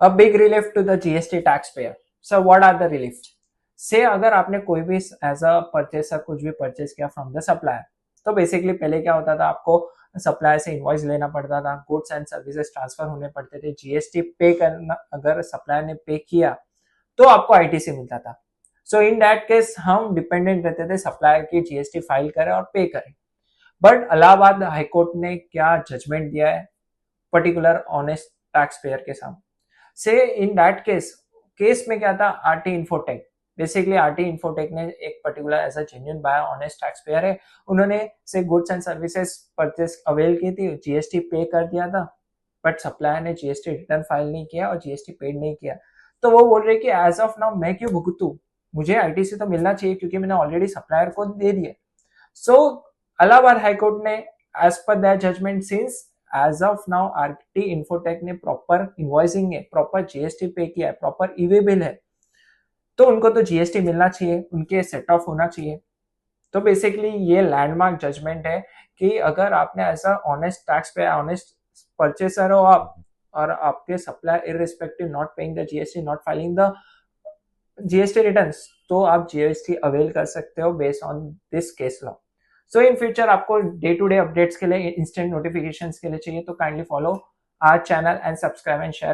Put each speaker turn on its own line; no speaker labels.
A big relief to the GST taxpayer. So what are the reliefs? से अगर आपने कोई भी एज अ परचेसर कुछ भी परचेस किया फ्रॉम द सप्लायर, तो बेसिकली पहले क्या होता था, आपको सप्लायर से इनवॉइस लेना पड़ता था, गुड्स एंड सर्विसेज ट्रांसफर होने पड़ते थे, जीएसटी पे करना अगर सप्लायर ने पे किया तो आपको आईटीसी मिलता था। सो इन दैट केस हम डिपेंडेंट रहते थे सप्लायर की जीएसटी फाइल करें और पे करें। बट इलाहाबाद हाईकोर्ट ने क्या जजमेंट दिया है पर्टिकुलर ऑनेस्ट टैक्स पेयर के सामने, से इन दैट केस में क्या था, RT infotech, basically RT Infotech ने एक पर्टिकुलर ऐसा genuine bye honest tax payer है, उन्होंने से goods and services purchase avail की थी, जीएसटी पे कर दिया था, बट सप्लायर ने जीएसटी रिटर्न फाइल नहीं किया और जीएसटी पेड नहीं किया। तो वो बोल रहे कि एज ऑफ नाउ मैं क्यों भुगतू, मुझे आईटीसी तो मिलना चाहिए क्योंकि मैंने ऑलरेडी सप्लायर को दे दिया। सो इलाहाबाद हाईकोर्ट ने as per that judgement, since as of now RT Infotech ने प्रॉपर इनवॉइसिंग है, प्रॉपर जीएसटी पे किया है, प्रॉपर ईवे बिल है, तो उनको तो जीएसटी मिलना चाहिए, उनके सेट ऑफ होना चाहिए। तो बेसिकली ये लैंडमार्क जजमेंट है कि अगर आपने ऐसा honest tax pay honest purchaser हो आप, और आपके supplier irrespective not paying the GST, not filing the GST returns, तो आप जीएसटी अवेल कर सकते हो based on this case law. So in future आपको डे टू डे अपडेट्स के लिए, इंस्टेंट नोटिफिकेशंस के लिए चाहिए तो kindly follow our channel and subscribe and share.